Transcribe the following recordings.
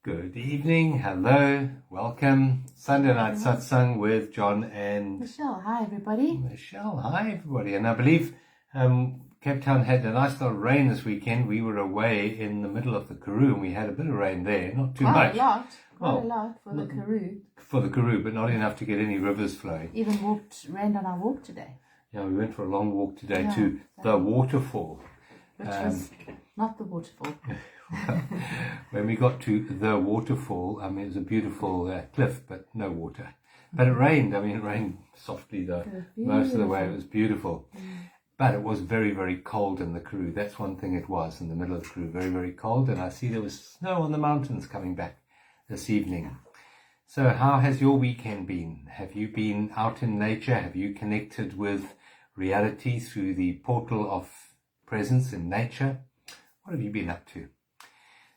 Good evening, hello, welcome. Sunday night Satsang with John and Michelle. Hi, everybody. Michelle. Hi, everybody. And I believe Cape Town had a nice lot of rain this weekend. We were away in the middle of the Karoo and we had a bit of rain there, not too much. Quite a lot for the Karoo. For the Karoo, but not enough to get any rivers flowing. Even rained on our walk today. Yeah, we went for a long walk today to the waterfall. Which was not the waterfall. When we got to the waterfall, it was a beautiful cliff, but no water. But it rained. It rained softly though. Most of the way it was beautiful. But it was very, very cold in the Karoo. That's one thing it was in the middle of the Karoo. Very, very cold. And I see there was snow on the mountains coming back this evening. So how has your weekend been? Have you been out in nature? Have you connected with reality through the portal of presence in nature? What have you been up to?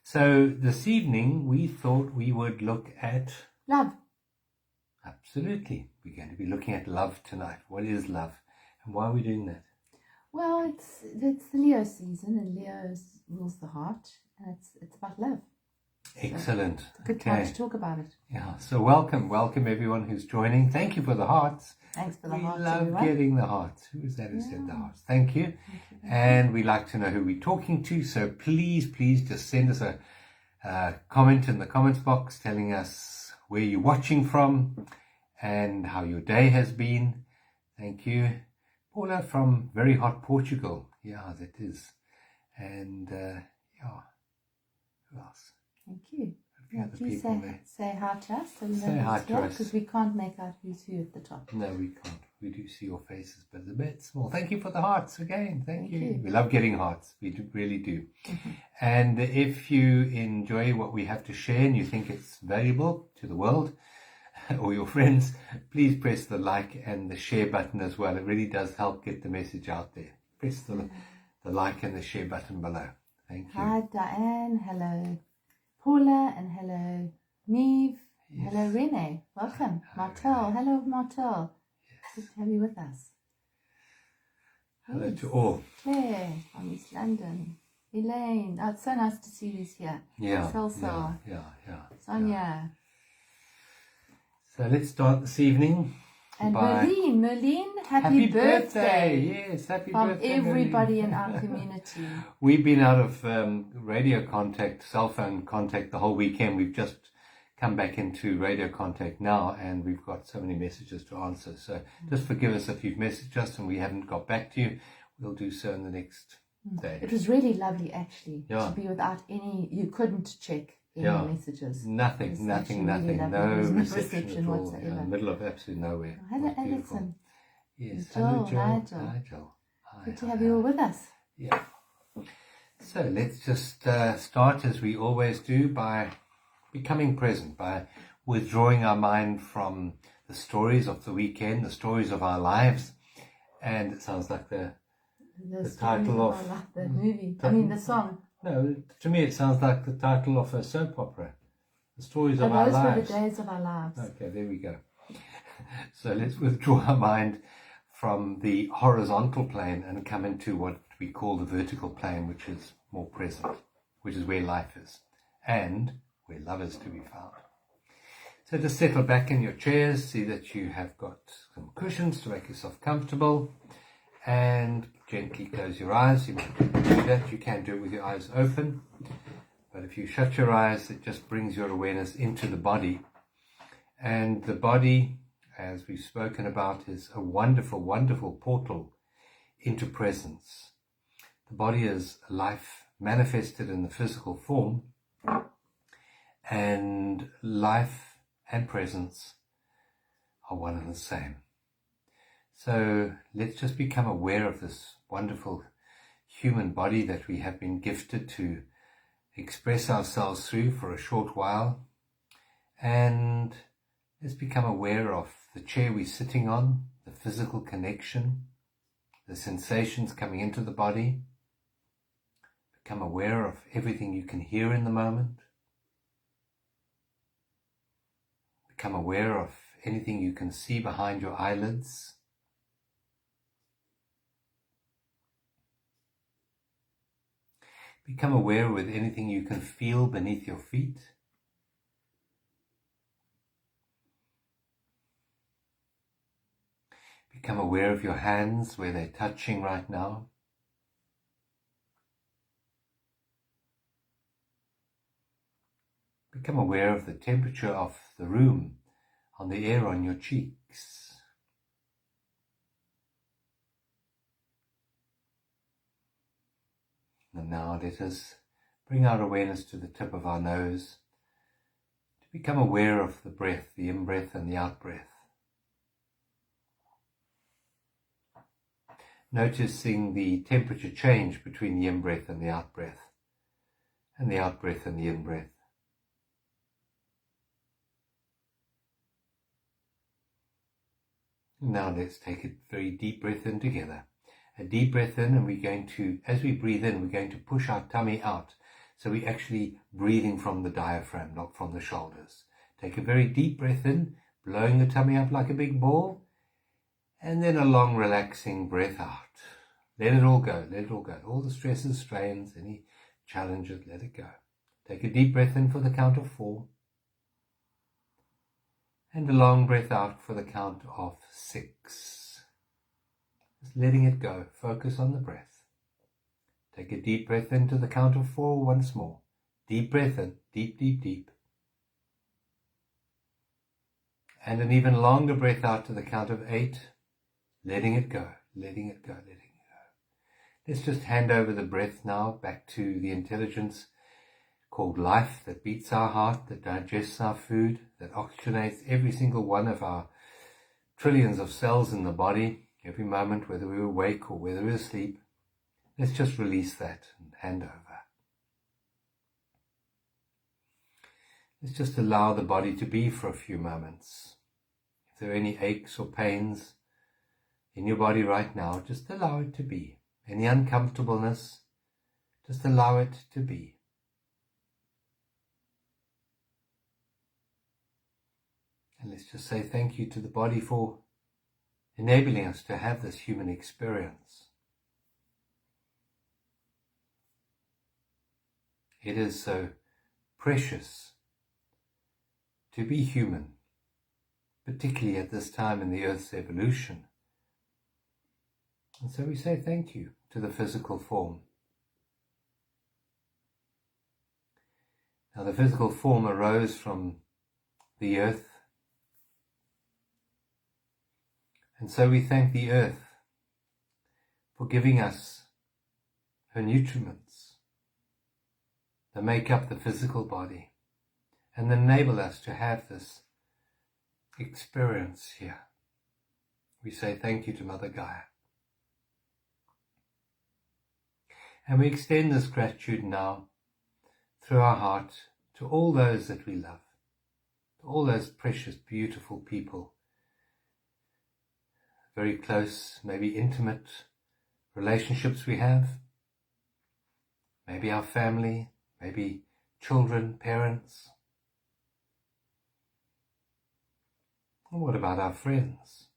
So this evening we thought we would look at love. Absolutely. We're going to be looking at love tonight. What is love? And why are we doing that? Well, it's the Leo season and Leo rules the heart. And it's about love. Excellent. So it's a good time to talk about it. Yeah. So welcome everyone who's joining. Thank you for the hearts. Thanks for the hearts. We love everyone. getting the hearts. Who is that who said the hearts? Thank you. And we like to know who we're talking to. So please just send us a comment in the comments box telling us where you're watching from and how your day has been. Thank you. Paula from very hot Portugal. Yeah, that is. And who else? Thank you. Please say hi to us so we say hi to us, because we can't make out who's who at the top. No, we can't. We do see your faces, but it's a bit small. Thank you for the hearts again. Thank you. We love getting hearts. We really do. And if you enjoy what we have to share and you think it's valuable to the world or your friends, please press the like and the share button as well. It really does help get the message out there. Press the like and the share button below. Thank you. Hi, Diane. Hello, Paula. And hello, Neve. Yes. Hello, Renee. Welcome. Martel. Hello, Martel. Good to have you with us. Hello to all. Claire from East London. Elaine. Oh, it's so nice to see you here. Yeah. Salsa. Yeah. Sonia. Yeah. So let's start this evening. And Merlene, happy birthday. Yes, happy from birthday. From everybody Merlene. in our community. We've been out of radio contact, cell phone contact the whole weekend. We've just come back into radio contact now and we've got so many messages to answer. So just forgive us if you've messaged us and we haven't got back to you. We'll do so in the next day. It was really lovely actually to be without you couldn't check any messages. Nothing. Really no reception at all. whatsoever. In the middle of absolutely nowhere. Hello, Alison. Yes, Joel. hello, Joel. Hi, Joel. Good to have you all with us. Yeah. So let's just start as we always do by becoming present, by withdrawing our mind from the stories of the weekend, the stories of our lives. And it sounds like the title of the movie. The song. No, to me it sounds like the title of a soap opera. The stories of our lives. Those were the days of our lives. Okay, there we go. So let's withdraw our mind from the horizontal plane and come into what we call the vertical plane, which is more present, which is where life is and where love is to be found. So just settle back in your chairs, see that you have got some cushions to make yourself comfortable, and gently close your eyes. You can do that. You can do it with your eyes open, but if you shut your eyes, it just brings your awareness into the body. And the body, as we've spoken about, is a wonderful, wonderful portal into presence. The body is life manifested in the physical form, and life and presence are one and the same. So let's just become aware of this wonderful human body that we have been gifted to express ourselves through for a short while. And let's become aware of the chair we're sitting on, the physical connection, the sensations coming into the body. Become aware of everything you can hear in the moment. Become aware of anything you can see behind your eyelids. Become aware with anything you can feel beneath your feet. Become aware of your hands, where they're touching right now. Become aware of the temperature of the room, on the air on your cheeks. And now let us bring our awareness to the tip of our nose, to become aware of the breath, the in-breath and the out-breath. Noticing the temperature change between the in-breath and the out-breath, and the out-breath and the in-breath. Now let's take a very deep breath in together. A deep breath in, and we're going to, as we breathe in, we're going to push our tummy out. So we're actually breathing from the diaphragm, not from the shoulders. Take a very deep breath in, blowing the tummy up like a big ball, and then a long relaxing breath out. Let it all go, let it all go. All the stresses, strains, any challenges, let it go. Take a deep breath in for the count of 4. And a long breath out for the count of 6. Just letting it go. Focus on the breath. Take a deep breath into the count of 4 once more. Deep breath in. Deep, deep, deep. And an even longer breath out to the count of 8. Letting it go. Letting it go. Letting it go. Let's just hand over the breath now back to the intelligence called life that beats our heart, that digests our food, that oxygenates every single one of our trillions of cells in the body. Every moment, whether we're awake or whether we're asleep, let's just release that and hand over. Let's just allow the body to be for a few moments. If there are any aches or pains in your body right now, just allow it to be. Any uncomfortableness, just allow it to be. And let's just say thank you to the body for enabling us to have this human experience. It is so precious to be human, particularly at this time in the Earth's evolution. And so we say thank you to the physical form. Now the physical form arose from the Earth, and so we thank the Earth for giving us her nutriments that make up the physical body and enable us to have this experience here. We say thank you to Mother Gaia. And we extend this gratitude now through our heart to all those that we love, to all those precious, beautiful people, very close, maybe intimate relationships we have, maybe our family, maybe children, parents. And what about our friends?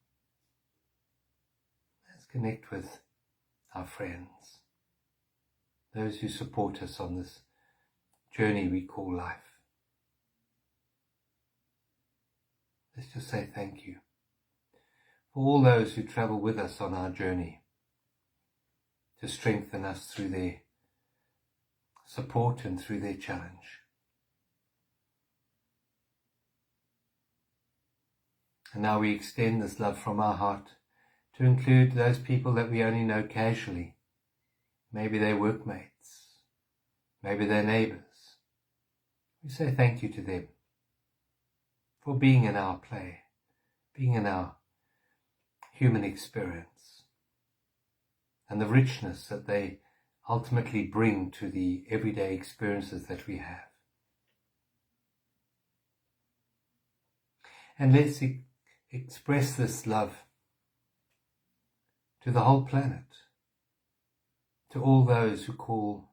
Let's connect with our friends, those who support us on this journey we call life. Let's just say thank you for all those who travel with us on our journey, to strengthen us through their support and through their challenge. And now we extend this love from our heart to include those people that we only know casually. Maybe they're workmates, maybe they're neighbors. We say thank you to them for being in our play, being in our human experience, and the richness that they ultimately bring to the everyday experiences that we have. And let's express this love to the whole planet, to all those who call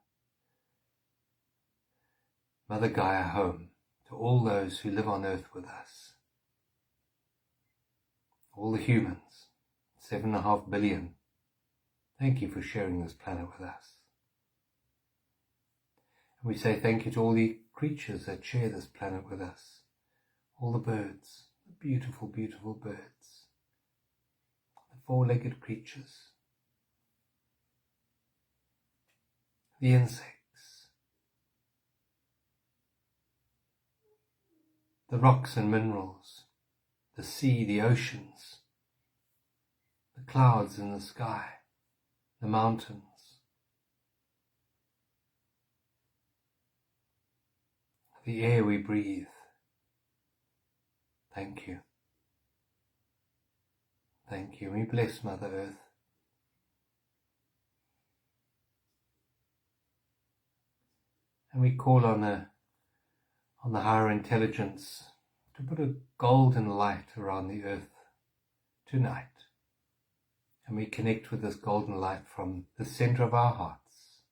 Mother Gaia home, to all those who live on earth with us, all the humans, 7.5 billion. Thank you for sharing this planet with us. And we say thank you to all the creatures that share this planet with us, all the birds, the beautiful, beautiful birds, the four-legged creatures, the insects, the rocks and minerals, the sea, the oceans, the clouds in the sky, the mountains, the air we breathe. Thank you. Thank you. We bless Mother Earth. And we call on the higher intelligence to put a golden light around the earth tonight. And we connect with this golden light from the center of our hearts.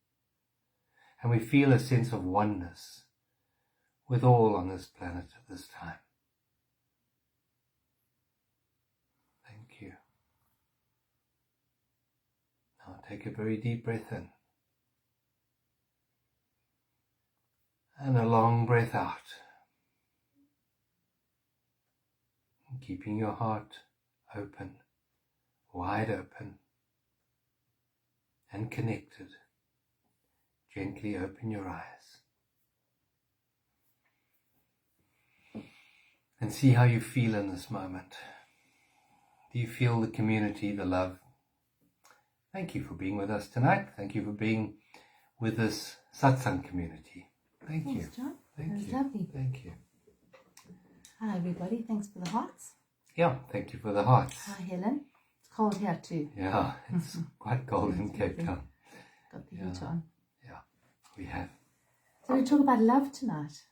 And we feel a sense of oneness with all on this planet at this time. Thank you. Now take a very deep breath in. And a long breath out. And keeping your heart open, wide open, and connected. Gently open your eyes. And see how you feel in this moment. Do you feel the community, the love? Thank you for being with us tonight. Thank you for being with this Satsang community. Thank you. Thanks, John. Thank That was you. lovely. Thank you. Hi, everybody. Thanks for the hearts. Yeah, thank you for the hearts. Hi, Helen. It's cold here too. Yeah, it's quite cold in Cape Town. Got the heat on. Yeah, we have. So we talk about love tonight.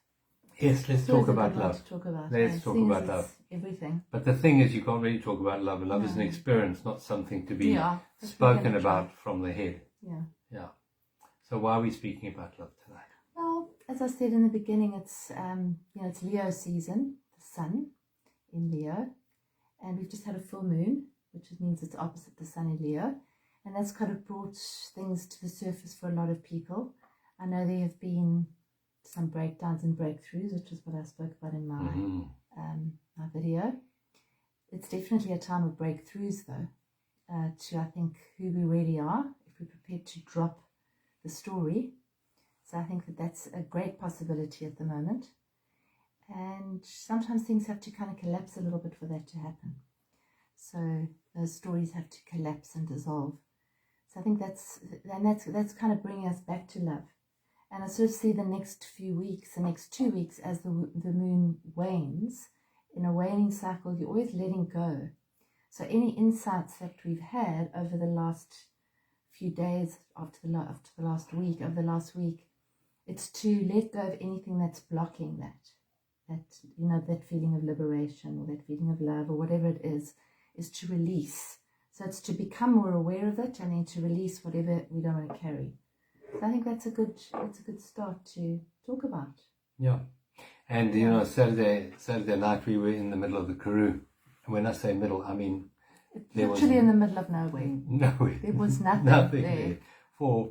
Yes, let's It's always talk a about good one love. to talk about. Let's talk Seeing about as love. it's everything. But the thing is, you can't really talk about love. Love is an No. experience, not something to be Yeah, that's what we're spoken gonna try. about from the head. Yeah. Yeah. So why are we speaking about love tonight? Well, as I said in the beginning, it's it's Leo season, the sun in Leo, and we've just had a full moon, which means it's opposite the sun in Leo, and that's kind of brought things to the surface for a lot of people. I know there have been some breakdowns and breakthroughs, which is what I spoke about in my my video. It's definitely a time of breakthroughs, though, to I think who we really are if we're prepared to drop the story. So I think that that's a great possibility at the moment. And sometimes things have to kind of collapse a little bit for that to happen. So those stories have to collapse and dissolve. So I think that's kind of bringing us back to love. And I sort of see the next few weeks, the next 2 weeks, as the moon wanes. In a waning cycle, you're always letting go. So any insights that we've had over the last few days, after the last week, it's to let go of anything that's blocking that feeling of liberation or that feeling of love or whatever it is to release. So it's to become more aware of it and then to release whatever we don't want to carry. So I think that's a good start to talk about. Yeah. And Saturday night we were in the middle of the Karoo. And when I say middle, I mean Literally in the middle of nowhere. Nowhere. There was nothing there. For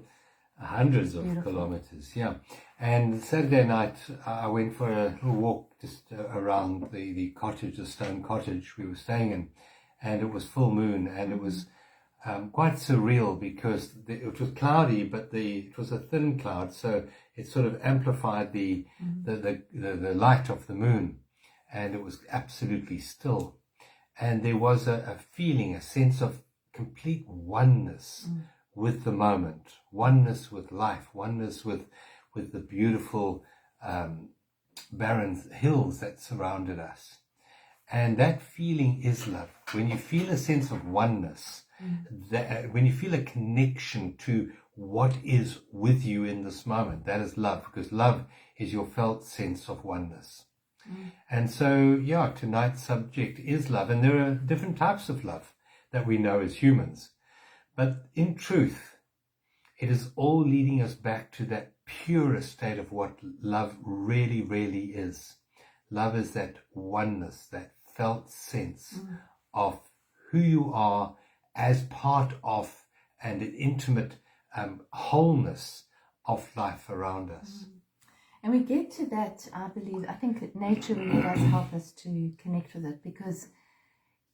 hundreds of kilometers. Yeah. And Saturday night I went for a little walk just around the cottage, the stone cottage we were staying in, and it was full moon, and it was quite surreal because it was cloudy, but it was a thin cloud, so it sort of amplified the light of the moon, and it was absolutely still. And there was a feeling, a sense of complete oneness with the moment, oneness with life, oneness with the beautiful barren hills that surrounded us. And that feeling is love. When you feel a sense of oneness, when you feel a connection to what is with you in this moment, that is love, because love is your felt sense of oneness. And so, tonight's subject is love. And there are different types of love that we know as humans. But in truth, it is all leading us back to that purest state of what love really, really is. Love is that oneness, that felt sense of who you are as part of and an intimate wholeness of life around us. And we get to that, I believe, I think that nature really does help us to connect with it, because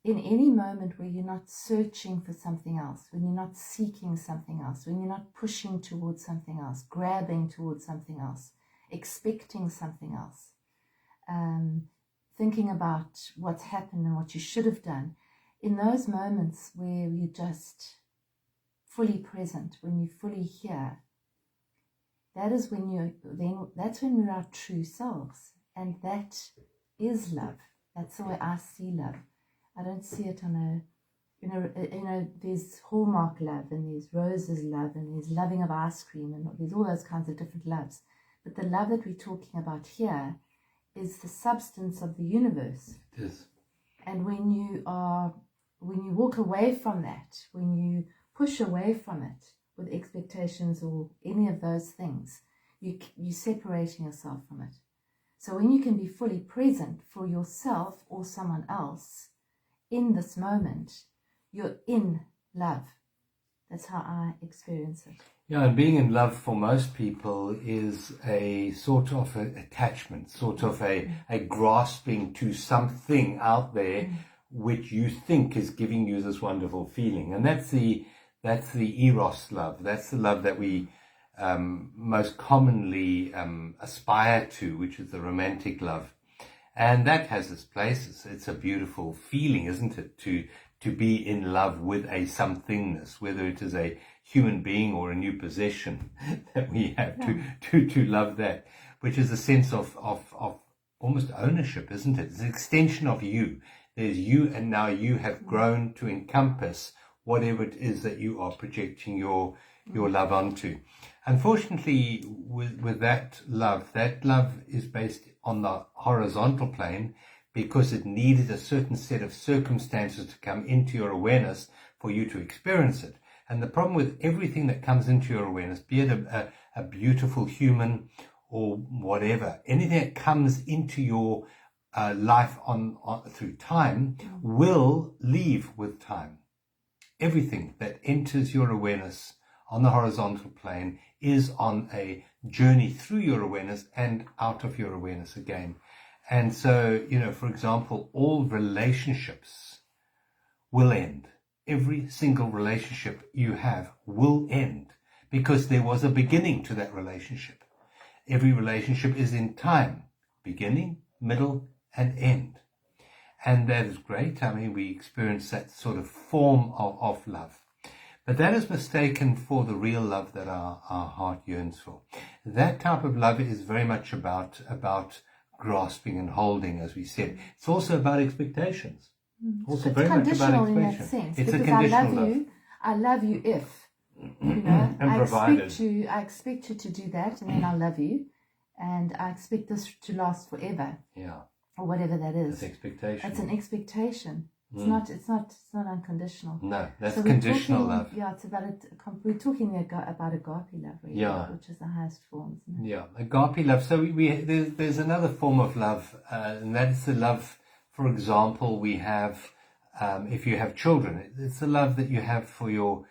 in any moment where you're not searching for something else, when you're not seeking something else, when you're not pushing towards something else, grabbing towards something else, expecting something else, thinking about what's happened and what you should have done, in those moments where you're just fully present, when you're fully here, that is when that's when we're our true selves. And that is love. That's the way I see love. I don't see it on there's Hallmark love, and there's Rose's love, and there's loving of ice cream, and there's all those kinds of different loves. But the love that we're talking about here is the substance of the universe. It is. And when you walk away from that, when you push away from it with expectations or any of those things, you're separating yourself from it. So when you can be fully present for yourself or someone else in this moment, you're in love. That's how I experience it. Yeah, and being in love for most people is a sort of attachment, sort of a grasping to something out there which you think is giving you this wonderful feeling. And that's the eros love. That's the love that we most commonly aspire to, which is the romantic love. And that has its place. It's a beautiful feeling, isn't it, to be in love with a somethingness, whether it is a human being or a new possession that we have, to love that, which is a sense of almost ownership, isn't it? It's an extension of you. There's you, and now you have grown to encompass whatever it is that you are projecting your love onto. Unfortunately, with that love is based on the horizontal plane, because it needed a certain set of circumstances to come into your awareness for you to experience it. And the problem with everything that comes into your awareness, be it a beautiful human or whatever, anything that comes into your life on through time will leave with time. Everything that enters your awareness on the horizontal plane is on a journey through your awareness and out of your awareness again. And so, for example, all relationships will end. Every single relationship you have will end, because there was a beginning to that relationship. Every relationship is in time, beginning, middle, and end. And that is great. I mean, we experience that sort of form of love. But that is mistaken for the real love that our heart yearns for. That type of love is very much about grasping and holding, as we said. It's also about expectations. Also it's very much about conditional in that expectation. sense. It's a because conditional love. I love you if, And provided. I expect you to do that, and then I'll love you, and I expect this to last forever. Yeah. Or whatever that is. It's expectation. It's an expectation. It's not unconditional. No, that's So conditional love. Yeah, it's about it. We're talking about agape love, really, which is the highest form, isn't it? Yeah, agape love. So there's another form of love, and that's the love. For example, we have, if you have children, it's the love that you have for your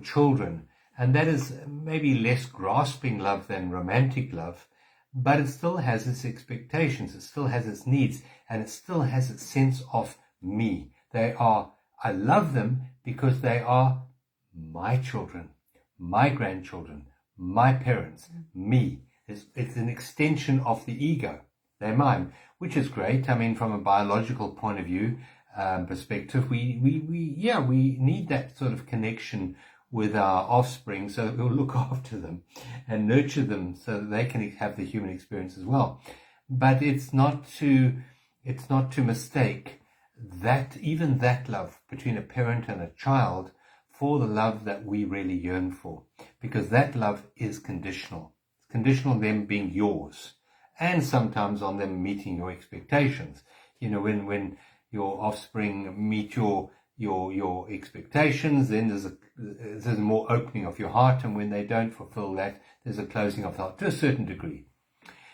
children, and that is maybe less grasping love than romantic love, but it still has its expectations, it still has its needs, and it still has its sense of me. I love them because they are my children, my grandchildren, my parents, me. It's an extension of the ego. They're mine, which is great. I mean, from a biological point of view, perspective, we need that sort of connection with our offspring, so that we'll look after them and nurture them so that they can have the human experience as well. But it's not to mistake that, even that love between a parent and a child, for the love that we really yearn for, because that love is conditional. It's conditional on them being yours, and sometimes on them meeting your expectations. When your offspring meet your expectations, then there's a more opening of your heart, and when they don't fulfill that, there's a closing of the heart to a certain degree.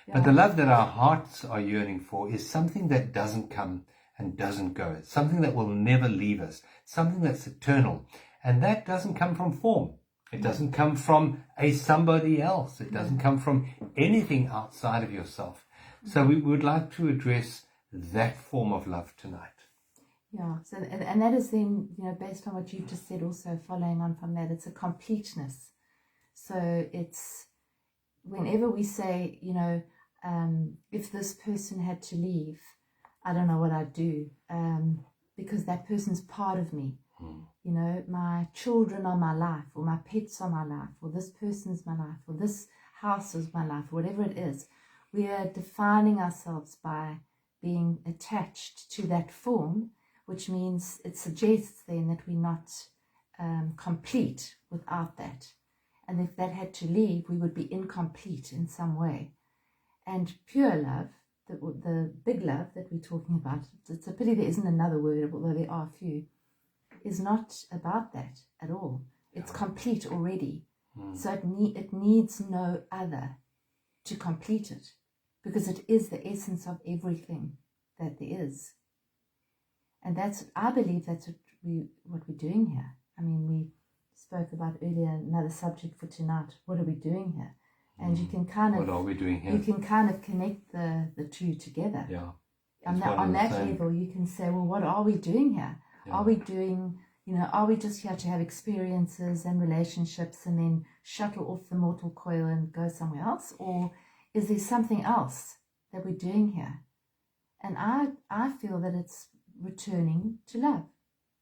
Yeah. But the love that our hearts are yearning for is something that doesn't come and doesn't go. It's something that will never leave us, something that's eternal. And that doesn't come from form. It doesn't come from somebody else. It doesn't come from anything outside of yourself. So we would like to address that form of love tonight. Yeah. So, and that is then, based on what you've just said, also following on from that, it's a completeness. So it's whenever we say, if this person had to leave, I don't know what I'd do, because that person's part of me. My children are my life, or my pets are my life, or this person's my life, or this house is my life, whatever it is. We are defining ourselves by being attached to that form, which means it suggests then that we're not complete without that. And if that had to leave, we would be incomplete in some way. And pure love, the big love that we're talking about, it's a pity there isn't another word, although there are a few, is not about that at all. It's complete already. So it needs no other to complete it, because it is the essence of everything that there is. And I believe that's what we're doing here. I mean, we spoke about earlier another subject for tonight. What are we doing here? And you can kind of, what are we doing here? You can kind of connect the two together. Yeah. On that level, you can say, well, what are we doing here? Yeah. Are we doing, are we just here to have experiences and relationships and then shuttle off the mortal coil and go somewhere else? Or is there something else that we're doing here? And I feel that it's returning to love.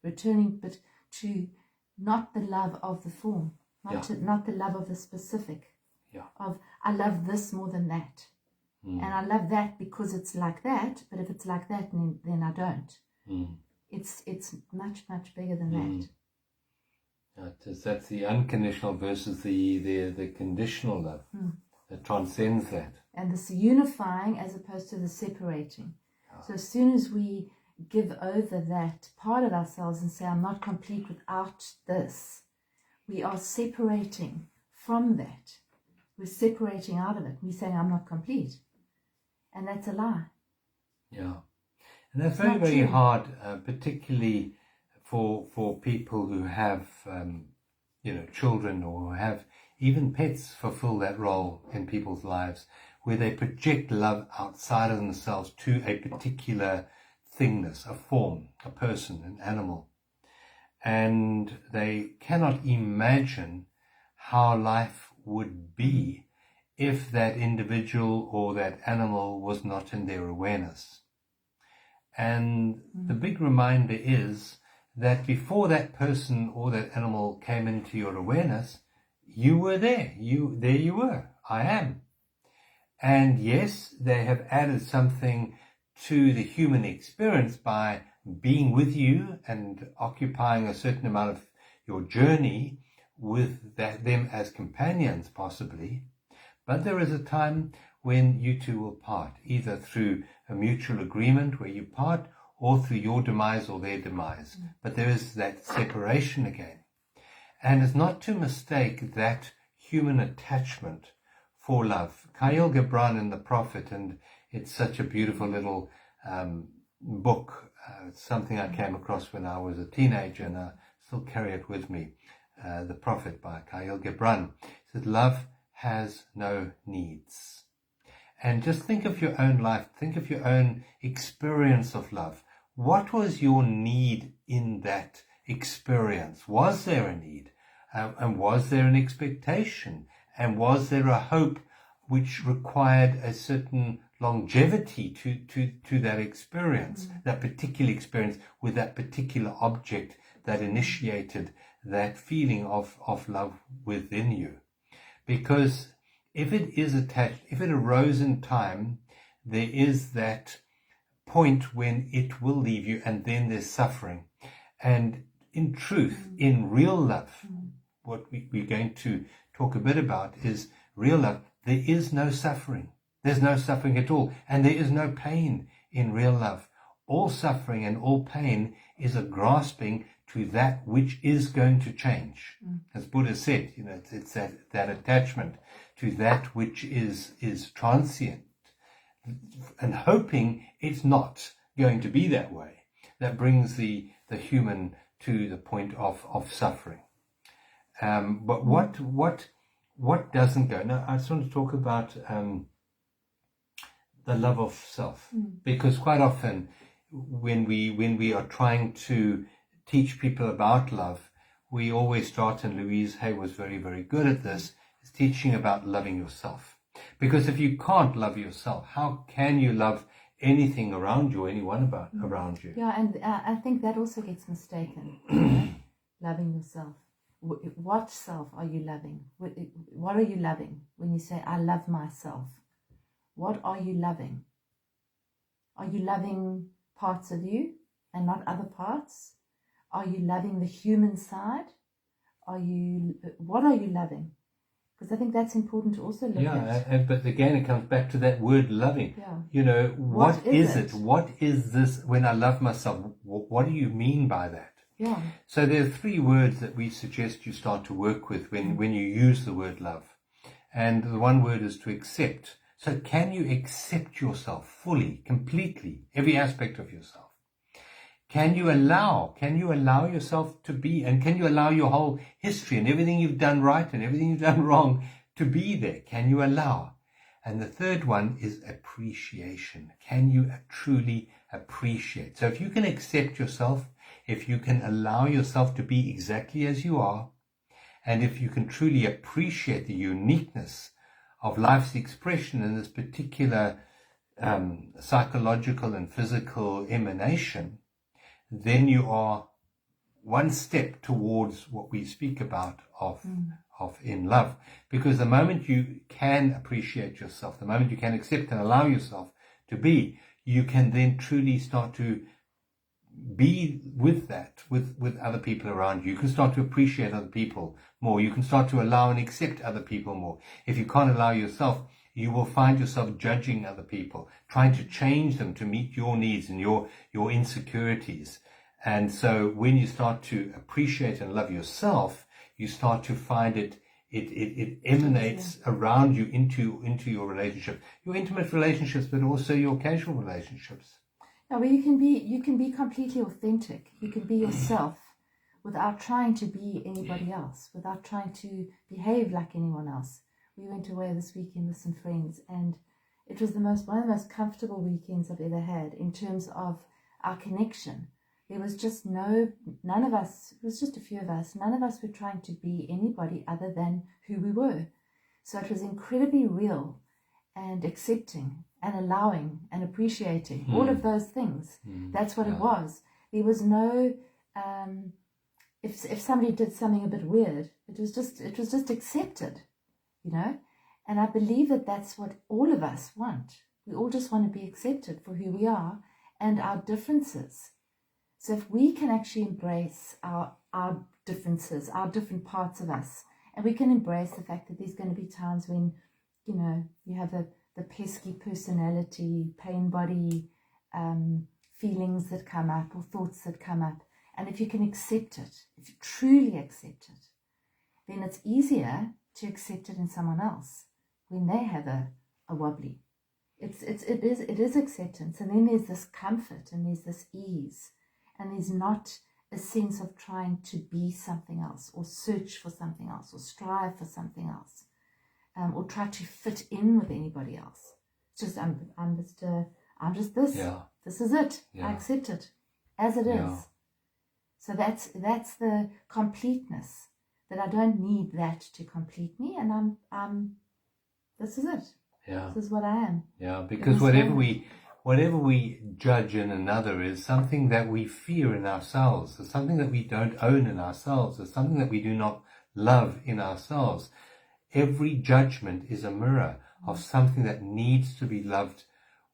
Returning, but to not the love of the form, not the love of the specific. Yeah. Of, I love this more than that. And I love that because it's like that, but if it's like that, then I don't. It's much, much bigger than that. That's the unconditional versus the conditional love that transcends that. And this unifying as opposed to the separating. So as soon as we give over that part of ourselves and say, I'm not complete without this, we are separating from that. We're separating out of it. We're saying, I'm not complete. And that's a lie. Yeah. And that's very, very hard, particularly for people who have, children or who have even pets fulfill that role in people's lives, where they project love outside of themselves to a particular thingness, a form, a person, an animal. And they cannot imagine how life would be if that individual or that animal was not in their awareness. And the big reminder is that before that person or that animal came into your awareness, you were there. There you were. I am. And yes, they have added something to the human experience by being with you and occupying a certain amount of your journey with them as companions, possibly. But there is a time when you two will part, either through a mutual agreement where you part, or through your demise or their demise. But there is that separation again. And it's not to mistake that human attachment for love. Khalil Gibran in The Prophet, and it's such a beautiful little book. It's something I came across when I was a teenager, and I still carry it with me. The Prophet by Khalil Gibran. It says, love has no needs. And just think of your own life. Think of your own experience of love. What was your need in that experience? Was there a need? And was there an expectation? And was there a hope which required a certain longevity to that experience, that particular experience with that particular object that initiated that feeling of love within you? Because if it is attached, if it arose in time, there is that point when it will leave you, and then there's suffering. And in truth, in real love, what we're going to talk a bit about is real love. There is no suffering. There's no suffering at all. And there is no pain in real love. All suffering and all pain is a grasping to that which is going to change. As Buddha said, it's that attachment to that which is transient, and hoping it's not going to be that way, that brings the human to the point of suffering. But what doesn't go? Now, I just want to talk about the love of self, because quite often when we are trying to teach people about love, we always start, and Louise Hay was very, very good at this, is teaching about loving yourself. Because if you can't love yourself, how can you love anything around you, anyone around you? Yeah, and I think that also gets mistaken. Loving yourself. What self are you loving? What are you loving when you say, I love myself? What are you loving? Are you loving parts of you and not other parts? Are you loving the human side? What are you loving? Because I think that's important to also look at. But again, it comes back to that word loving. Yeah. What is it? What is this when I love myself? What do you mean by that? Yeah. So there are 3 words that we suggest you start to work with when you use the word love. And the one word is to accept. So can you accept yourself fully, completely, every aspect of yourself? Can you allow yourself to be, and can you allow your whole history and everything you've done right and everything you've done wrong to be there? Can you allow? And the third one is appreciation. Can you truly appreciate? So if you can accept yourself, if you can allow yourself to be exactly as you are, and if you can truly appreciate the uniqueness of life's expression in this particular psychological and physical emanation, then you are one step towards what we speak about of in love. Because the moment you can appreciate yourself, the moment you can accept and allow yourself to be, you can then truly start to be with that, with other people around you. You can start to appreciate other people more. You can start to allow and accept other people more. If you can't allow yourself, you will find yourself judging other people, trying to change them to meet your needs and your insecurities. And so when you start to appreciate and love yourself, you start to find it emanates around you into your relationship, your intimate relationships, but also your casual relationships. Yeah, well, you can be completely authentic. You can be yourself without trying to be anybody else, without trying to behave like anyone else. We went away this weekend with some friends, and it was one of the most comfortable weekends I've ever had in terms of our connection. There was just none of us, it was just a few of us, none of us were trying to be anybody other than who we were. So it was incredibly real and accepting and allowing and appreciating all of those things. That's what it was. There was no, if somebody did something a bit weird, it was just accepted, and I believe that that's what all of us want. We all just want to be accepted for who we are and our differences. So if we can actually embrace our differences, our different parts of us, and we can embrace the fact that there's going to be times when, you have the pesky personality, pain body, feelings that come up or thoughts that come up. And if you can accept it, if you truly accept it, then it's easier to accept it in someone else when they have a wobbly. It is acceptance, and then there's this comfort and there's this ease, and there's not a sense of trying to be something else or search for something else or strive for something else, or try to fit in with anybody else. It's just I'm just this. Yeah. This is it. Yeah. I accept it as it is. So that's the completeness, that I don't need that to complete me, and I'm this is it. Yeah. This is what I am. Yeah, because whatever we judge in another is something that we fear in ourselves. It's something that we don't own in ourselves. It's something that we do not love in ourselves. Every judgment is a mirror of something that needs to be loved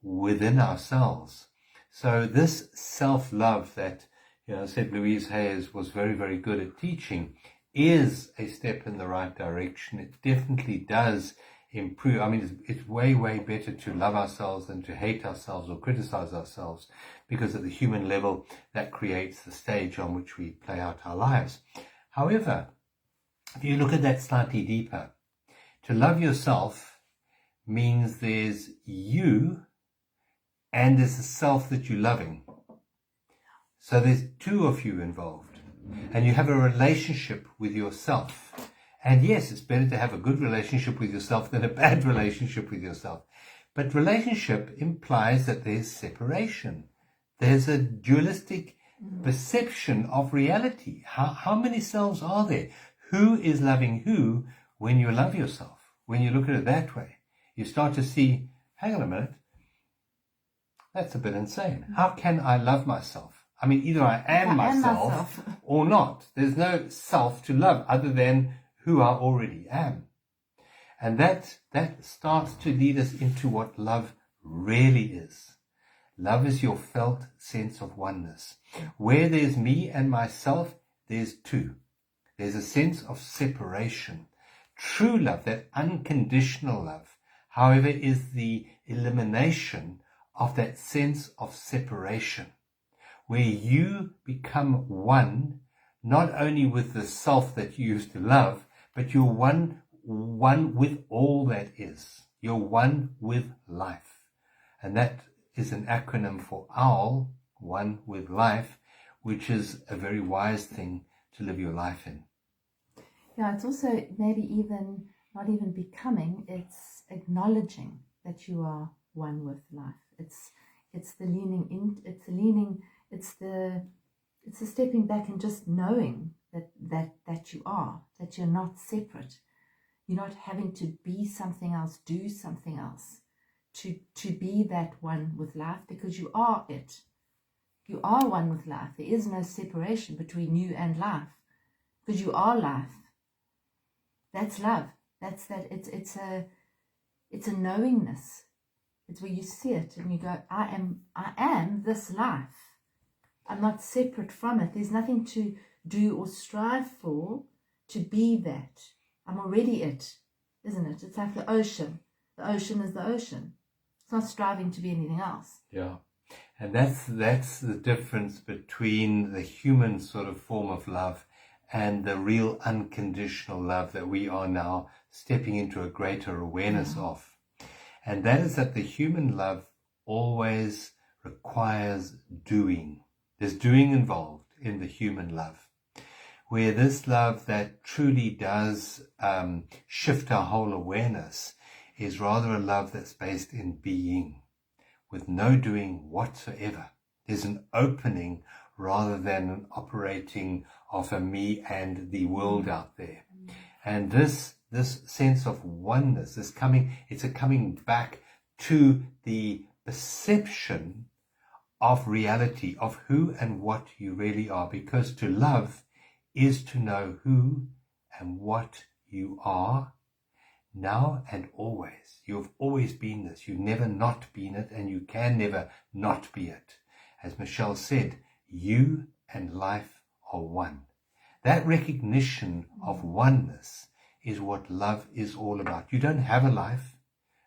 within ourselves. So this self-love that, I said Louise Hay was very, very good at teaching, is a step in the right direction. It definitely does improve. I mean, it's way, way better to love ourselves than to hate ourselves or criticize ourselves, because at the human level, that creates the stage on which we play out our lives. However, if you look at that slightly deeper, to love yourself means there's you and there's the self that you're loving. So there's two of you involved, and you have a relationship with yourself. And yes, it's better to have a good relationship with yourself than a bad relationship with yourself. But relationship implies that there's separation. There's a dualistic perception of reality. How many selves are there? Who is loving who when you love yourself? When you look at it that way, you start to see, hang on a minute, that's a bit insane. How can I love myself? I mean, either I am myself or not. There's no self to love other than who I already am. And that starts to lead us into what love really is. Love is your felt sense of oneness. Where there's me and myself, there's two. There's a sense of separation. True love, that unconditional love, however, is the elimination of that sense of separation, where you become one, not only with the self that you used to love, but you're one with all that is. You're one with life. And that is an acronym for OWL, one with life, which is a very wise thing to live your life in. Yeah, it's also maybe even not even becoming, it's acknowledging that you are one with life. It's the leaning in, it's the stepping back and just knowing that you are, that you're not separate. You're not having to be something else, do something else to be that one with life, because you are it. You are one with life. There is no separation between you and life, because you are life. That's love. That's that. It's a knowingness. It's where you see it and you go, I am this life. I'm not separate from it. There's nothing to do or strive for to be that. I'm already it, isn't it? It's like the ocean. The ocean is the ocean. It's not striving to be anything else. Yeah. And that's the difference between the human sort of form of love and the real unconditional love that we are now stepping into a greater awareness of. And that is that the human love always requires doing. There's doing involved in the human love, where this love that truly does shift our whole awareness is rather a love that's based in being, with no doing whatsoever. There's an opening rather than an operating of a me and the world out there. And this sense of oneness is it's a coming back to the perception of reality, of who and what you really are, because to love is to know who and what you are now and always. You've always been this. You've never not been it, and you can never not be it. As Michelle said, you and life are one. That recognition of oneness is what love is all about. You don't have a life,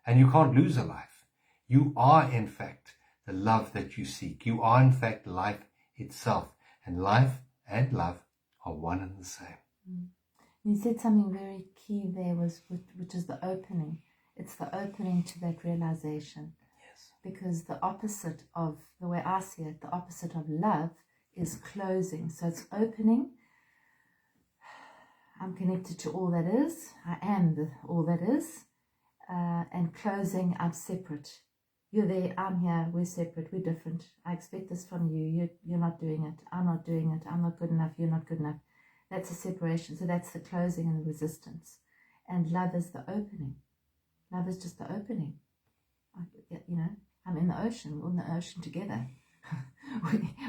and you can't lose a life. You are, in fact, the love that you seek. You are, in fact, life itself. And life and love are one and the same. You said something very key there, which is the opening. It's the opening to that realization. Yes. Because the opposite of, the way I see it, the opposite of love is closing. So it's opening. I'm connected to all that is. I am all that is. And closing, I'm separate. You're there, I'm here, we're separate, we're different. I expect this from you. You're not doing it. I'm not doing it. I'm not good enough. You're not good enough. That's a separation. So that's the closing and the resistance. And love is the opening. Love is just the opening. I'm in the ocean. We're in the ocean together.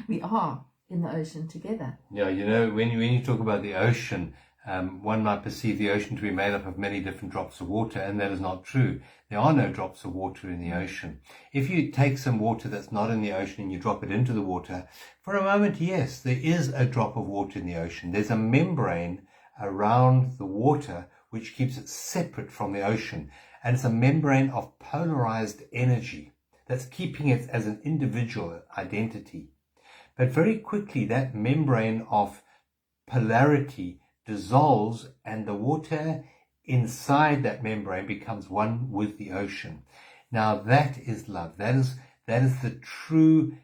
we are in the ocean together. Yeah, when you talk about the ocean, one might perceive the ocean to be made up of many different drops of water, and that is not true. There are no drops of water in the ocean. If you take some water that's not in the ocean and you drop it into the water, for a moment, yes, there is a drop of water in the ocean. There's a membrane around the water which keeps it separate from the ocean, and it's a membrane of polarized energy that's keeping it as an individual identity. But very quickly, that membrane of polarity dissolves, and the water inside that membrane becomes one with the ocean. Now that is love. That is the true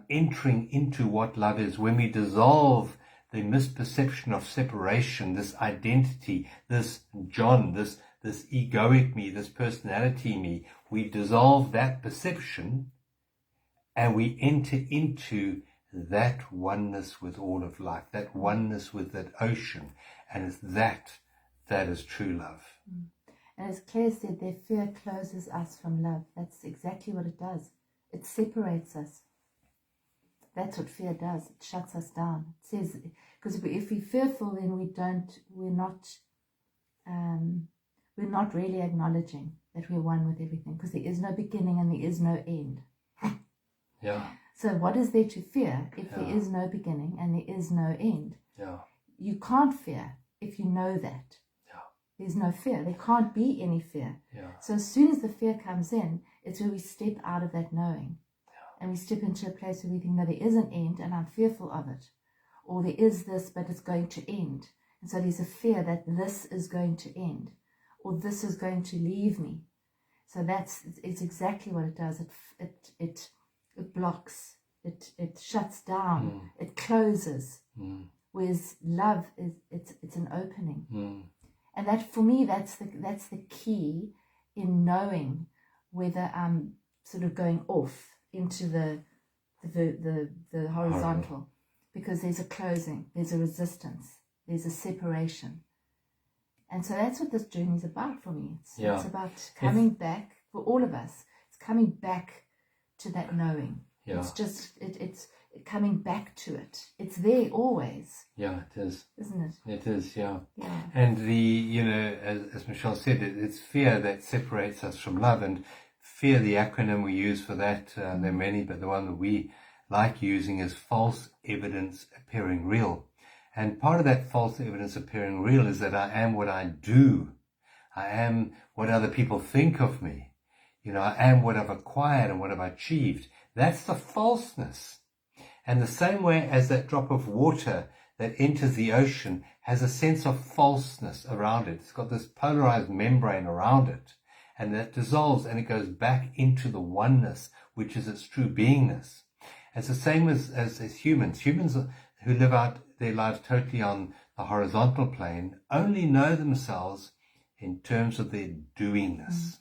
entering into what love is. When we dissolve the misperception of separation, this identity, this John, this egoic me, this personality me, we dissolve that perception, And we enter into that oneness with all of life, that oneness with that ocean. And it's that is true love. And as Claire said, their fear closes us from love. That's exactly what it does. It separates us. That's what fear does. It shuts us down. It says, because if we're fearful, then we're not really acknowledging that we're one with everything, because there is no beginning and there is no end. Yeah. So what is there to fear if there is no beginning and there is no end? Yeah. You can't fear if you know that. Yeah. There's no fear. There can't be any fear. Yeah. So as soon as the fear comes in, it's where we step out of that knowing. And we step into a place where we think, no, there is an end and I'm fearful of it. Or there is this, but it's going to end. And so there's a fear that this is going to end. Or this is going to leave me. So it's exactly what it does. It blocks. It shuts down. It closes. Whereas love it's an opening. And that, for me, that's the key in knowing whether I'm sort of going off into the horizontal, because there's a closing, there's a resistance, there's a separation. And so that's what this journey is about for me. It's about coming back, for all of us, it's coming back to that knowing. Yeah. It's just, it's coming back to it. It's there always. Yeah, it is. Isn't it? It is, yeah. Yeah. And as Michelle said, it's fear that separates us from love. And fear, the acronym we use for that, there are many, but the one that we like using is false evidence appearing real. And part of that false evidence appearing real is that I am what I do. I am what other people think of me. I am what I've acquired and what I've achieved. That's the falseness. And the same way as that drop of water that enters the ocean has a sense of falseness around it. It's got this polarized membrane around it. And that dissolves and it goes back into the oneness, which is its true beingness. It's the same as humans. Humans who live out their lives totally on the horizontal plane only know themselves in terms of their doingness.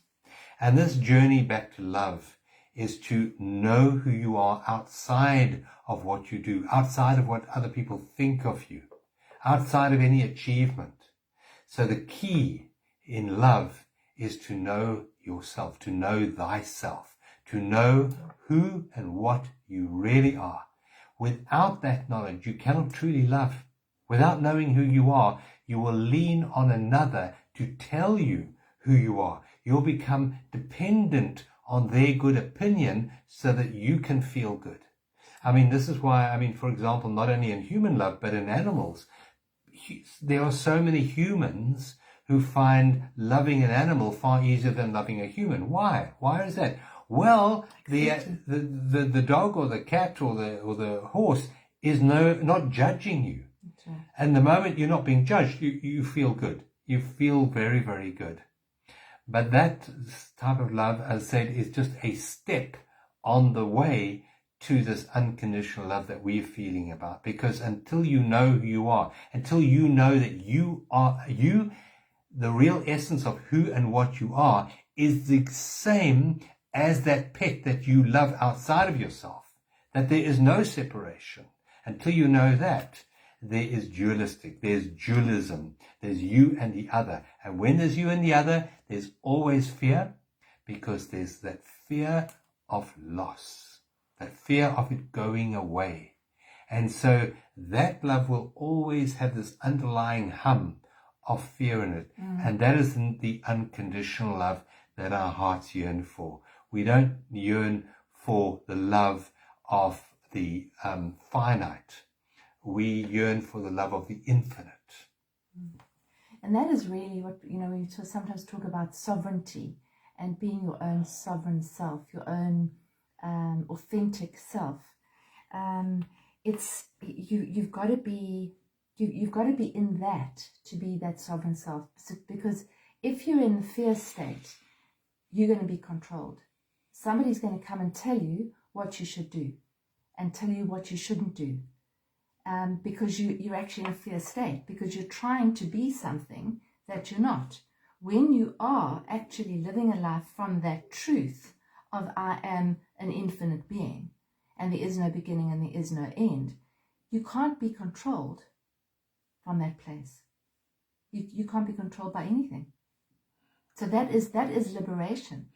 And this journey back to love is to know who you are outside of what you do, outside of what other people think of you, outside of any achievement. So the key in love is to know yourself, to know thyself, to know who and what you really are. Without that knowledge, you cannot truly love. Without knowing who you are, you will lean on another to tell you who you are. You'll become dependent on their good opinion so that you can feel good. This is why, for example, not only in human love, but in animals, there are so many humans who find loving an animal far easier than loving a human. Why? Why is that? Well, the dog or the cat or the horse is not judging you. Right. And the moment you're not being judged, you feel good. You feel very, very good. But that type of love, as I said, is just a step on the way to this unconditional love that we're feeling about. Because until you know who you are, until you know that you are you, the real essence of who and what you are is the same as that pet that you love outside of yourself, that there is no separation. Until you know that, there is dualistic, there's dualism, there's you and the other. And when there's you and the other, there's always fear, because there's that fear of loss, that fear of it going away. And so that love will always have this underlying hum of fear in it. And that is the unconditional love that our hearts yearn for. We don't yearn for the love of the finite. We yearn for the love of the infinite. And that is really what, we sometimes talk about sovereignty and being your own sovereign self, your own authentic self. You've got to be in that to be that sovereign self. Because if you're in the fear state, you're going to be controlled. Somebody's going to come and tell you what you should do and tell you what you shouldn't do. Because you're actually in a fear state, because you're trying to be something that you're not. When you are actually living a life from that truth of I am an infinite being, and there is no beginning and there is no end, you can't be controlled from that place. You can't be controlled by anything. So that is liberation.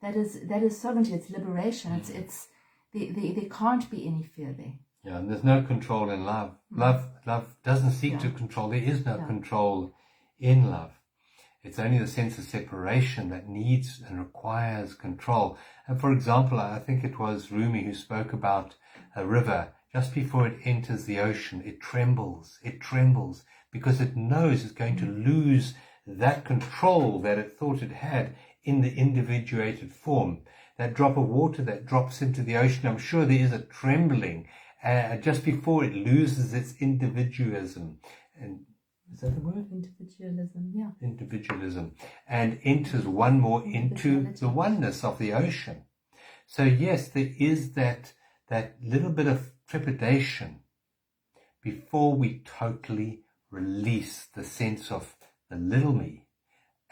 That is sovereignty. It's liberation. It's there can't be any fear there. Yeah, and there's no control in love. Love doesn't seek to control. There is no control in love. It's only the sense of separation that needs and requires control. And for example, I think it was Rumi who spoke about a river. Just before it enters the ocean, it trembles, because it knows it's going to lose that control that it thought it had in the individuated form. That drop of water that drops into the ocean, I'm sure there is a trembling just before it loses its individualism. And is that the word? Individualism, yeah. Individualism. And enters one more into the oneness of the ocean. So yes, there is that little bit of trepidation before we totally release the sense of the little me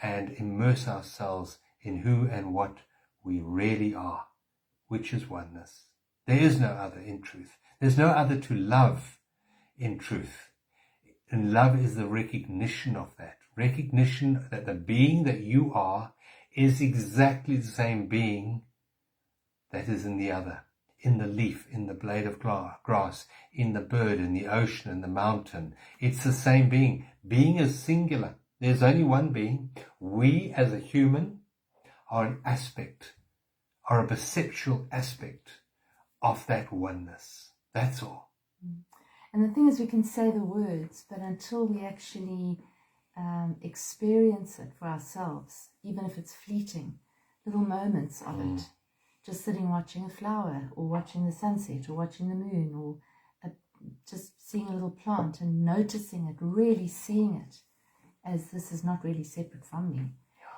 and immerse ourselves in who and what we really are, which is oneness. There is no other in truth. There's no other to love in truth. And love is the recognition of that. Recognition that the being that you are is exactly the same being that is in the other. In the leaf, in the blade of grass, in the bird, in the ocean, in the mountain. It's the same being. Being is singular. There's only one being. We as a human are an aspect, are a perceptual aspect of that oneness. That's all. And the thing is, we can say the words, but until we actually experience it for ourselves, even if it's fleeting, little moments of it, just sitting watching a flower, or watching the sunset, or watching the moon, or just seeing a little plant and noticing it, really seeing it as this is not really separate from me.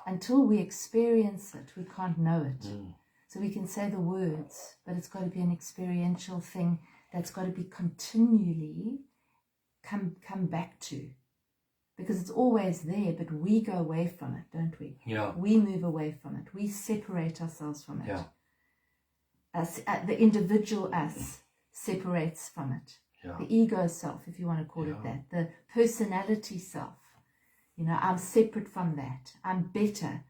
Until we experience it, we can't know it. So we can say the words, but it's got to be an experiential thing that's got to be continually come back to. Because it's always there, but we go away from it, don't we? Yeah. We move away from it. We separate ourselves from it. Yeah. The individual us separates from it. Yeah. The ego self, if you want to call it that. The personality self. I'm separate from that. I'm better.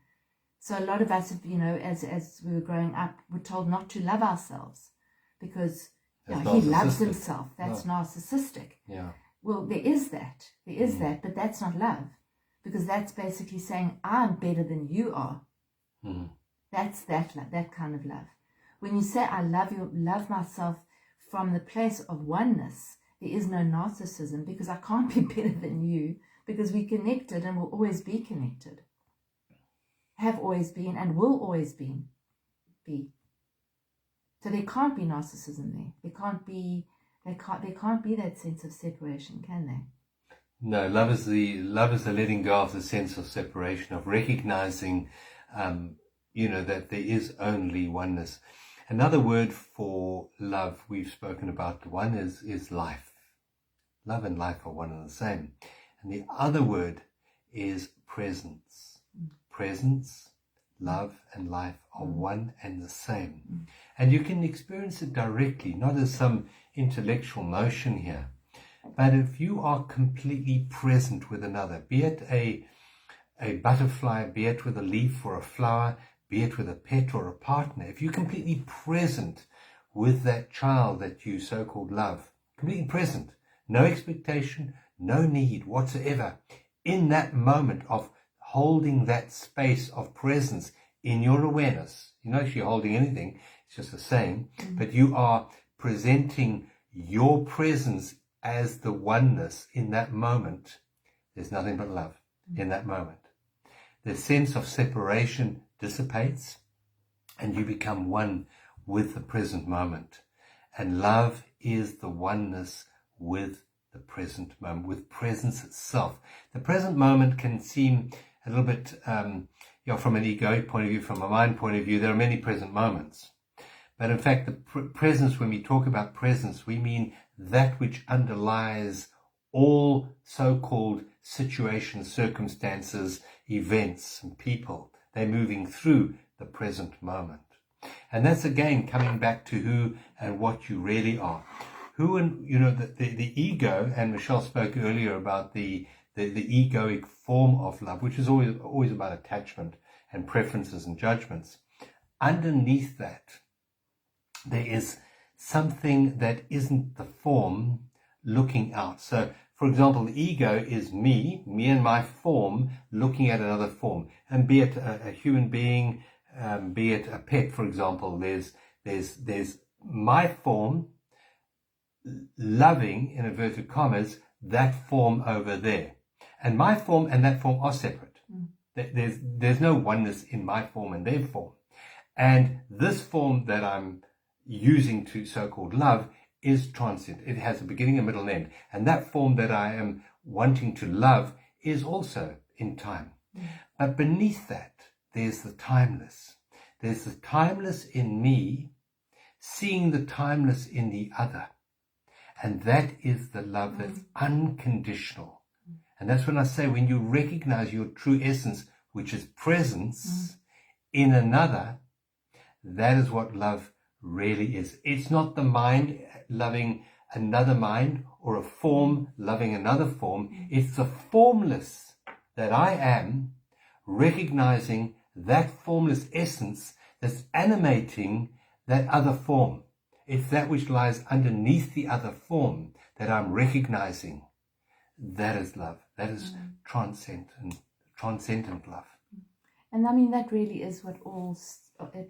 So a lot of us, as we were growing up, were told not to love ourselves because he loves himself. That's narcissistic. Yeah. Well, there is that, but that's not love, because that's basically saying I'm better than you are. That's that kind of love. When you say I love myself from the place of oneness, there is no narcissism, because I can't be better than you, because we're connected and will always be connected. Have always been and will always be. So there can't be narcissism there. There can't be that sense of separation, can there? No, love is the letting go of the sense of separation, of recognizing, that there is only oneness. Another word for love we've spoken about, one is life. Love and life are one and the same. And the other word is presence. Presence, love and life are one and the same. And you can experience it directly, not as some intellectual notion here. But if you are completely present with another, be it a butterfly, be it with a leaf or a flower, be it with a pet or a partner, if you're completely present with that child that you so-called love, completely present, no expectation, no need whatsoever, in that moment of holding that space of presence in your awareness. You're not actually holding anything, it's just the same, but you are presenting your presence as the oneness in that moment. There's nothing but love in that moment. The sense of separation dissipates and you become one with the present moment. And love is the oneness with the present moment, with presence itself. The present moment can seem a little bit, from an egoic point of view, from a mind point of view, there are many present moments. But in fact, the presence, when we talk about presence, we mean that which underlies all so-called situations, circumstances, events, and people. They're moving through the present moment. And that's again coming back to who and what you really are. Who and, you know, the ego, and Michelle spoke earlier about the egoic form of love, which is always about attachment and preferences and judgments. Underneath that, there is something that isn't the form looking out. So, for example, the ego is me and my form looking at another form. And be it a human being, be it a pet, for example, there's my form loving, in inverted commas, that form over there. And my form and that form are separate. There's no oneness in my form and their form. And this form that I'm using to so-called love is transient. It has a beginning, a middle, and end. And that form that I am wanting to love is also in time. But beneath that, there's the timeless. There's the timeless in me, seeing the timeless in the other. And that is the love that's unconditional. And that's when I say, when you recognize your true essence, which is presence in another, that is what love really is. It's not the mind loving another mind or a form loving another form. It's the formless that I am, recognizing that formless essence that's animating that other form. It's that which lies underneath the other form that I'm recognizing. That is love. That is transcendent love. And I mean, that really is what all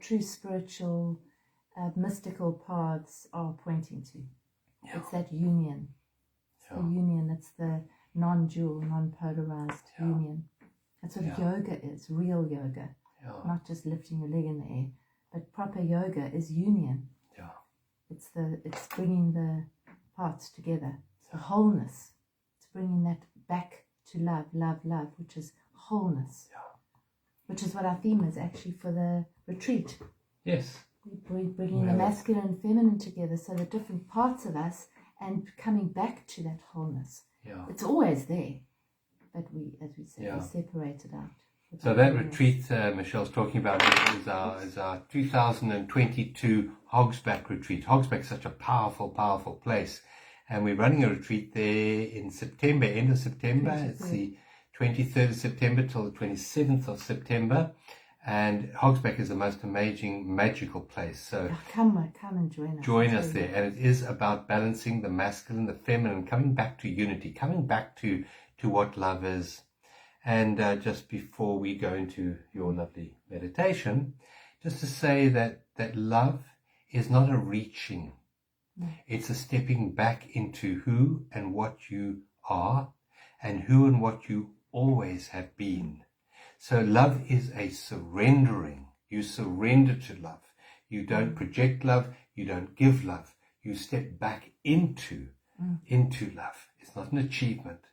true spiritual, mystical paths are pointing to. Yeah. It's that union. It's the union. It's the non-dual, non-polarized union. That's what yoga is, real yoga. Yeah. Not just lifting your leg in the air, but proper yoga is union. Yeah. It's bringing the parts together. It's the wholeness. It's bringing that back to love, which is wholeness. Yeah. Which is what our theme is actually for the retreat. Yes. We're bringing the masculine and feminine together, so the different parts of us, and coming back to that wholeness. Yeah. It's always there, but we, as we said, we separate it out. So that retreat Michelle's talking about is our 2022 Hogsback retreat. Hogsback is such a powerful, powerful place. And we're running a retreat there in September, end of September. 23rd. It's the 23rd of September till the 27th of September. And Hogsback is the most amazing, magical place. So come and join us. Join us there. And it is about balancing the masculine, the feminine, coming back to unity, coming back to what love is. And just before we go into your lovely meditation, just to say that love is not a reaching. No. It's a stepping back into who and what you are and who and what you always have been. So love is a surrendering. You surrender to love. You don't project love. You don't give love. You step back into love. It's not an achievement.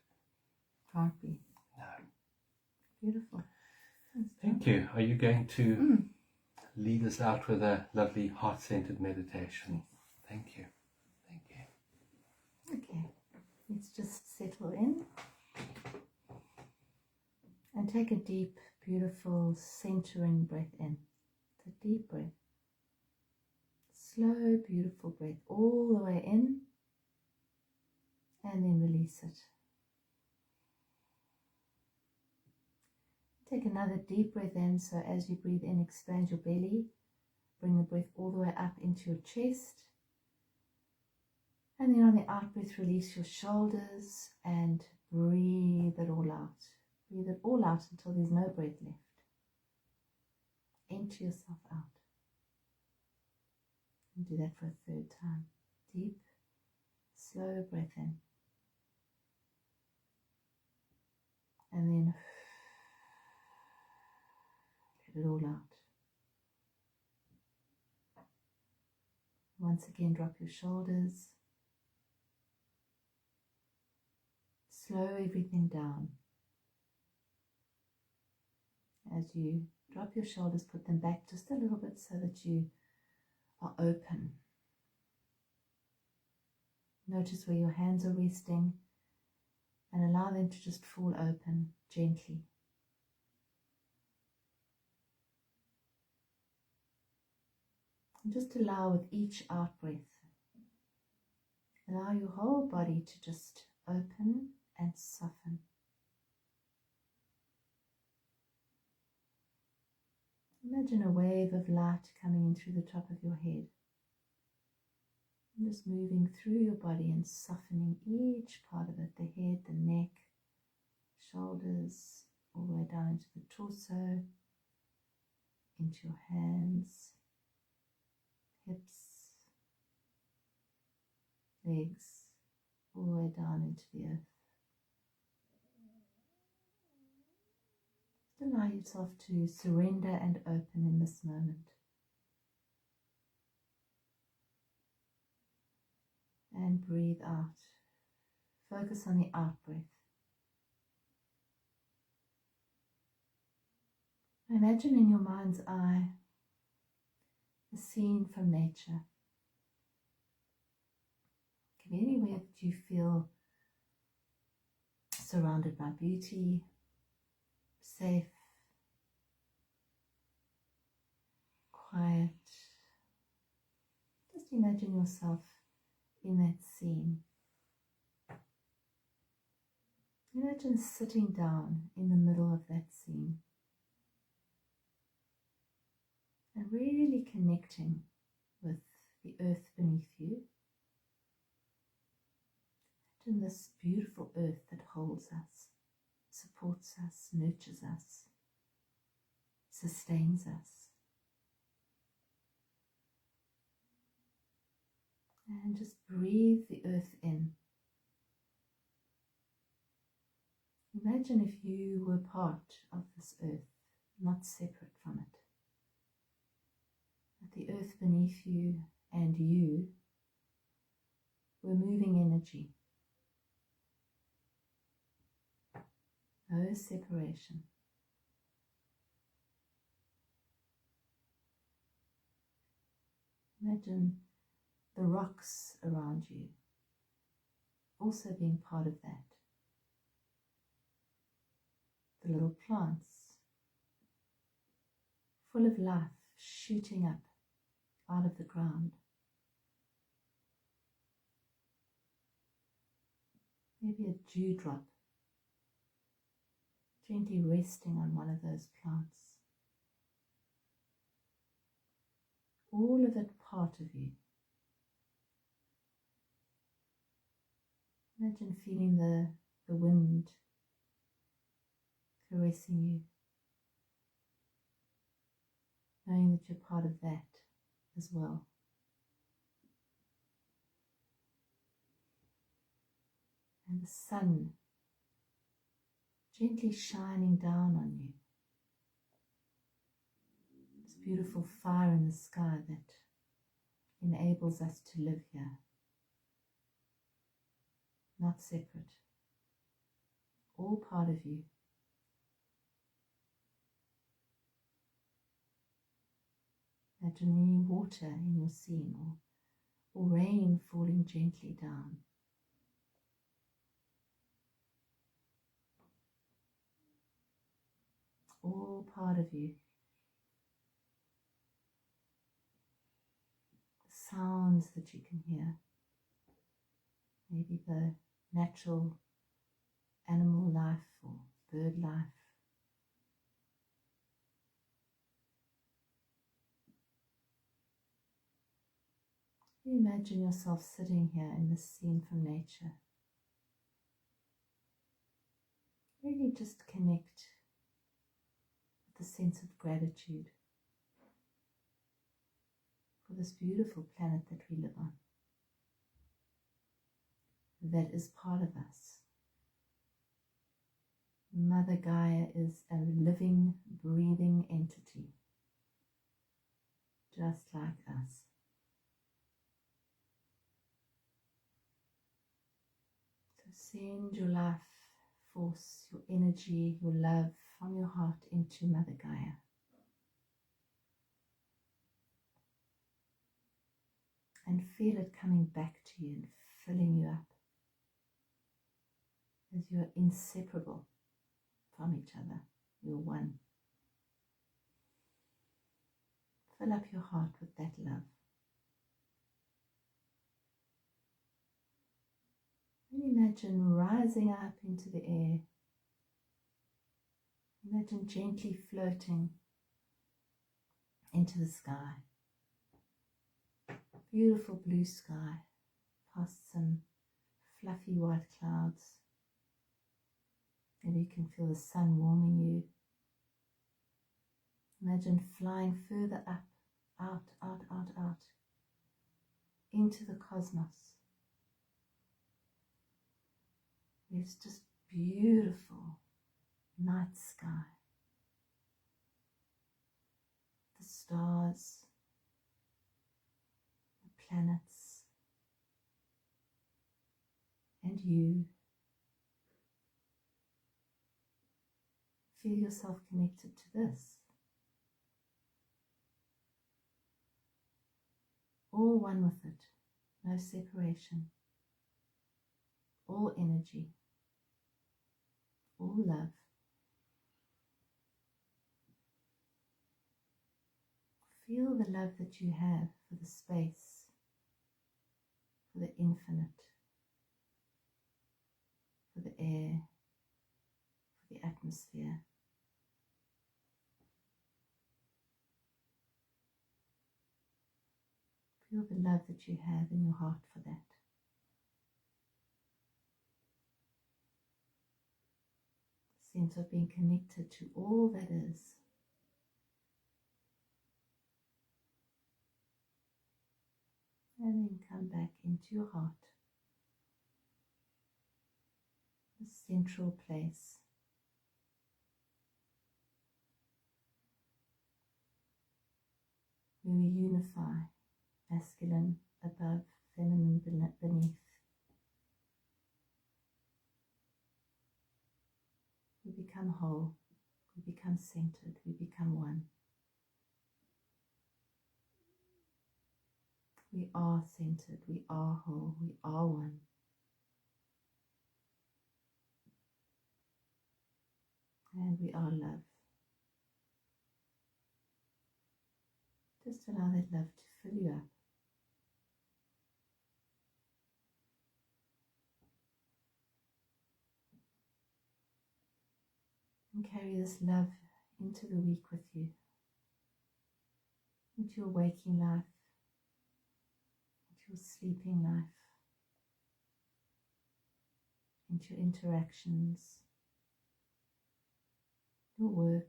Can't be. No. Beautiful. Thank you. Are you going to lead us out with a lovely heart-centered meditation? Thank you. Thank you. Okay. Let's just settle in. And take a deep, beautiful, centering breath in. It's a deep breath. Slow, beautiful breath all the way in. And then release it. Take another deep breath in. So as you breathe in, expand your belly. Bring the breath all the way up into your chest. And then on the out breath, release your shoulders and breathe it all out. Breathe it all out until there's no breath left. Empty yourself out. And do that for a third time. Deep, slow breath in. And then let it all out. Once again, drop your shoulders. Slow everything down. As you drop your shoulders, put them back just a little bit so that you are open. Notice where your hands are resting and allow them to just fall open gently. And just allow with each out breath, allow your whole body to just open and soften. Imagine a wave of light coming in through the top of your head. And just moving through your body and softening each part of it, the head, the neck, shoulders, all the way down into the torso, into your hands, hips, legs, all the way down into the earth. Just allow yourself to surrender and open in this moment. And breathe out. Focus on the out breath. Imagine in your mind's eye a scene from nature. It can be anywhere that you feel surrounded by beauty, safe, quiet. Just imagine yourself in that scene. Imagine sitting down in the middle of that scene and really connecting with the earth beneath you. Imagine this beautiful earth that holds us, supports us, nurtures us, sustains us. And just breathe the earth in. Imagine if you were part of this earth, not separate from it. That the earth beneath you and you were moving energy. No separation. Imagine the rocks around you also being part of that. The little plants, full of life, shooting up out of the ground. Maybe a dewdrop gently resting on one of those plants. All of it part of you. Imagine feeling the wind caressing you, knowing that you're part of that as well. And the sun gently shining down on you. This beautiful fire in the sky that enables us to live here, not separate, all part of you. Imagine any water in your scene or rain falling gently down. All part of you. The sounds that you can hear. Maybe the natural animal life or bird life. You imagine yourself sitting here in this scene from nature. Really just connect with the sense of gratitude for this beautiful planet that we live on, that is part of us. Mother Gaia is a living, breathing entity, just like us. Send your life force, your energy, your love from your heart into Mother Gaia. And feel it coming back to you and filling you up as you are inseparable from each other. You're one. Fill up your heart with that love. And imagine rising up into the air. Imagine gently floating into the sky. Beautiful blue sky, past some fluffy white clouds. Maybe you can feel the sun warming you. Imagine flying further up, out, into the cosmos. It's just beautiful night sky. The stars, the planets, and you. Feel yourself connected to this. All one with it, no separation. All energy, all love. Feel the love that you have for the space, for the infinite, for the air, for the atmosphere. Feel the love that you have in your heart for that. The sense of being connected to all that is. And then come back into your heart, the central place. Where we unify, masculine above, feminine beneath. We become whole, we become centered, we become one. We are centered, we are whole, we are one. And we are love. Just allow that love to fill you up. And carry this love into the week with you, into your waking life, into your sleeping life, into your interactions, your work,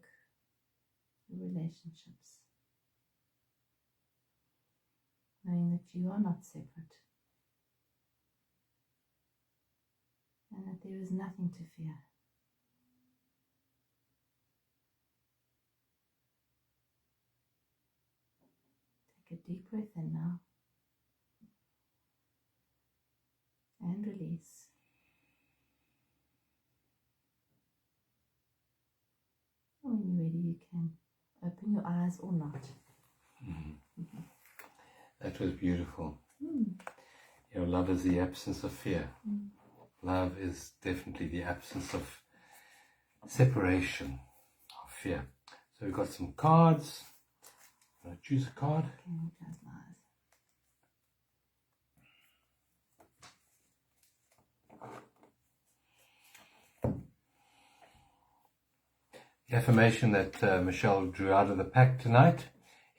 your relationships. Knowing that you are not separate and that there is nothing to fear. Take a deep breath in now and release. When you're ready, you can open your eyes or not. That was beautiful. Love is the absence of fear. Love is definitely the absence of separation, of fear. So we've got some cards. I'm going to choose a card. Okay, I'll close my eyes. The affirmation that Michelle drew out of the pack tonight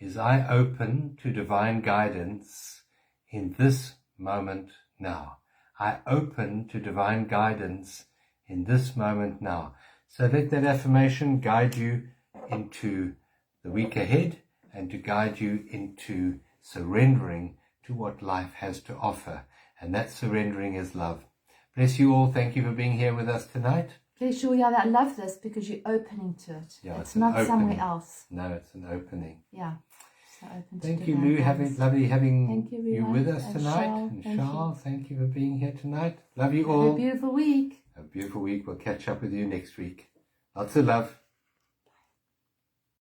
is, I open to divine guidance in this moment now. I open to divine guidance in this moment now. So let that affirmation guide you into the week ahead and to guide you into surrendering to what life has to offer. And that surrendering is love. Bless you all. Thank you for being here with us tonight. Please, sure, yeah, I love this because you're opening to it. Yeah, it's not somewhere else. No, it's an opening. Yeah. So open to Thank you, Lou. Lovely having you with us and tonight. Charles, And Charles, thank you for being here tonight. Love you all. Have a beautiful week. A beautiful week. We'll catch up with you next week. Lots of love.